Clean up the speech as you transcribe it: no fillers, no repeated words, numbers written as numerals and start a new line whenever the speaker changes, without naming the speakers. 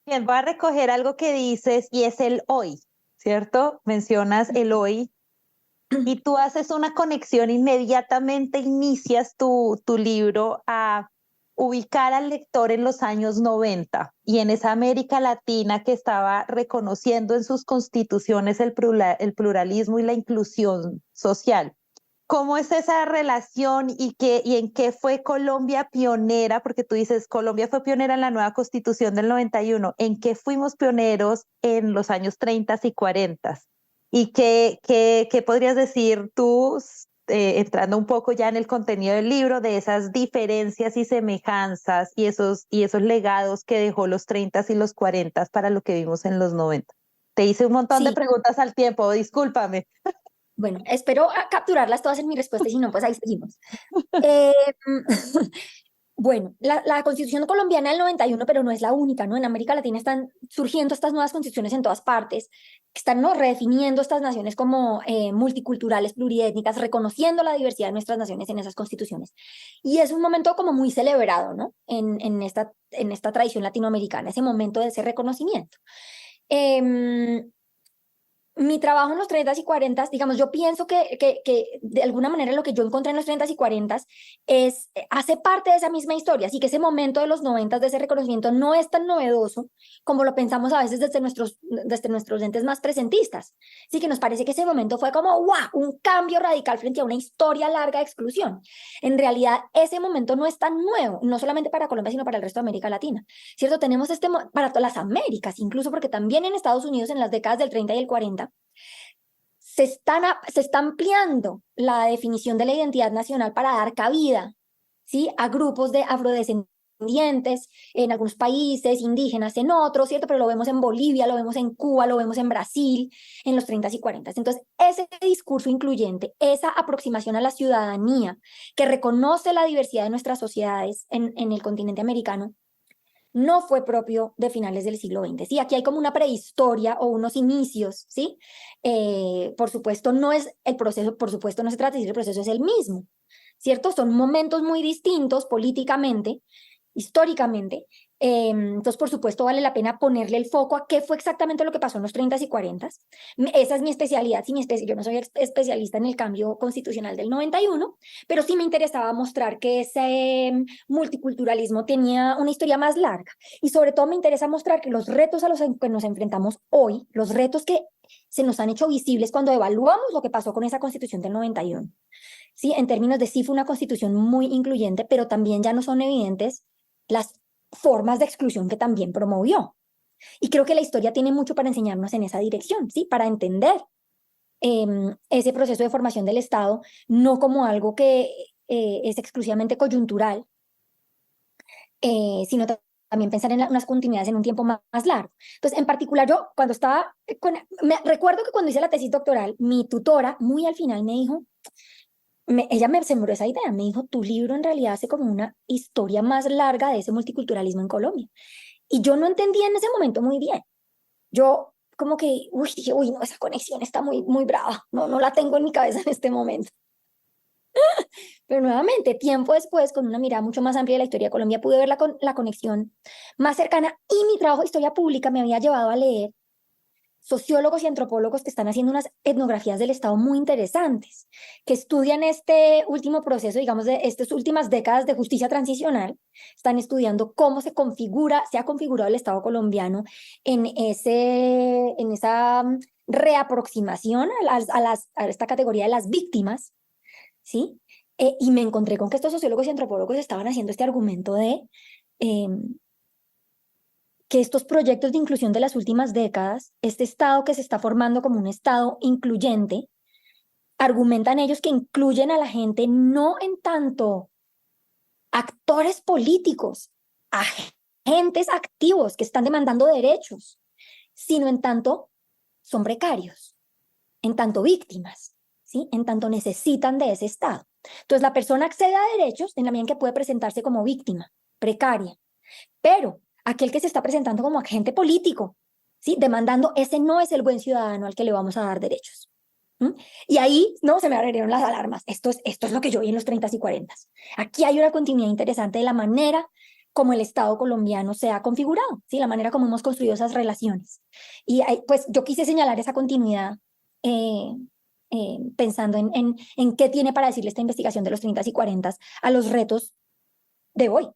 Bien, voy a recoger algo que dices y es el hoy, ¿cierto? Mencionas el hoy y tú haces una conexión, inmediatamente inicias tu libro a ubicar al lector en los años 90 y en esa América Latina que estaba reconociendo en sus constituciones el pluralismo y la inclusión social. ¿Cómo es esa relación y en qué fue Colombia pionera? Porque tú dices, Colombia fue pionera en la nueva constitución del 91. ¿En qué fuimos pioneros en los años 30 y 40? ¿Y qué podrías decir tú, entrando un poco ya en el contenido del libro, de esas diferencias y semejanzas y esos legados que dejó los 30 y los 40 para lo que vimos en los 90? Te hice un montón de
Sí,
preguntas al tiempo, discúlpame.
bueno, espero capturarlas todas en mi respuesta y si no, pues ahí seguimos. Eh, bueno, la Constitución colombiana del 91, pero no es la única, ¿no? En América Latina están surgiendo estas nuevas constituciones en todas partes, que están, ¿no?, redefiniendo estas naciones como multiculturales, pluriétnicas, reconociendo la diversidad de nuestras naciones en esas constituciones. Y es un momento como muy celebrado, ¿no? En esta tradición latinoamericana, ese momento de ese reconocimiento. Em, Mi trabajo en los 30 y 40, digamos, yo pienso que de alguna manera lo que yo encontré en los 30 y 40 hace parte de esa misma historia, así que ese momento de los 90 de ese reconocimiento no es tan novedoso como lo pensamos a veces desde nuestros entes más presentistas. Así que nos parece que ese momento fue como, ¡wow!, un cambio radical frente a una historia larga de exclusión. En realidad, ese momento no es tan nuevo, no solamente para Colombia, sino para el resto de América Latina. ¿Cierto? Tenemos para todas las Américas, incluso porque también en Estados Unidos, en las décadas del 30 y el 40, se está ampliando la definición de la identidad nacional para dar cabida, ¿sí?, a grupos de afrodescendientes en algunos países, indígenas en otros, ¿cierto? Pero lo vemos en Bolivia, lo vemos en Cuba, lo vemos en Brasil, en los 30 y 40. Entonces, ese discurso incluyente, esa aproximación a la ciudadanía que reconoce la diversidad de nuestras sociedades en el continente americano, no fue propio de finales del siglo XX. Sí, aquí hay como una prehistoria o unos inicios, ¿sí? Por supuesto, no es el proceso, por supuesto, no se trata de decir el proceso es el mismo, ¿cierto? Son momentos muy distintos políticamente, históricamente. Entonces, por supuesto, vale la pena ponerle el foco a qué fue exactamente lo que pasó en los 30 y 40. Esa es mi especialidad. Sí, yo no soy especialista en el cambio constitucional del 91, pero sí me interesaba mostrar que ese multiculturalismo tenía una historia más larga. Y sobre todo me interesa mostrar que los retos a los que nos enfrentamos hoy, los retos que se nos han hecho visibles cuando evaluamos lo que pasó con esa constitución del 91, ¿sí? En términos de sí fue una constitución muy incluyente, pero también ya no son evidentes las formas de exclusión que también promovió. Y creo que la historia tiene mucho para enseñarnos en esa dirección, ¿sí? Para entender ese proceso de formación del Estado, no como algo que es exclusivamente coyuntural, sino también pensar en unas continuidades en un tiempo más largo. Entonces, en particular, yo cuando estaba, recuerdo que cuando hice la tesis doctoral, mi tutora muy al final me dijo, ella me sembró esa idea, me dijo, tu libro en realidad hace como una historia más larga de ese multiculturalismo en Colombia. Y yo no entendía en ese momento muy bien. Yo como que, uy, dije, uy, no, esa conexión está muy, muy brava, no, no la tengo en mi cabeza en este momento. Pero nuevamente, tiempo después, con una mirada mucho más amplia de la historia de Colombia, pude ver la conexión más cercana y mi trabajo de historia pública me había llevado a leer sociólogos y antropólogos que están haciendo unas etnografías del Estado muy interesantes, que estudian este último proceso, digamos, de estas últimas décadas de justicia transicional, están estudiando cómo se ha configurado el Estado colombiano en esa reaproximación a esta categoría de las víctimas, ¿sí? Y me encontré con que estos sociólogos y antropólogos estaban haciendo este argumento de eh, que estos proyectos de inclusión de las últimas décadas, este Estado que se está formando como un Estado incluyente, argumentan ellos que incluyen a la gente no en tanto actores políticos, agentes activos que están demandando derechos, sino en tanto son precarios, en tanto víctimas, ¿sí? En tanto necesitan de ese Estado. Entonces la persona accede a derechos en la medida en que puede presentarse como víctima, precaria, pero aquel que se está presentando como agente político, ¿sí?, demandando, ese no es el buen ciudadano al que le vamos a dar derechos. ¿Mm? Y ahí, no, se me abrieron las alarmas. Esto es lo que yo vi en los 30 y 40. Aquí hay una continuidad interesante de la manera como el Estado colombiano se ha configurado, ¿sí? La manera como hemos construido esas relaciones. Y pues yo quise señalar esa continuidad pensando en qué tiene para decirle esta investigación de los 30 y 40 a los retos de hoy.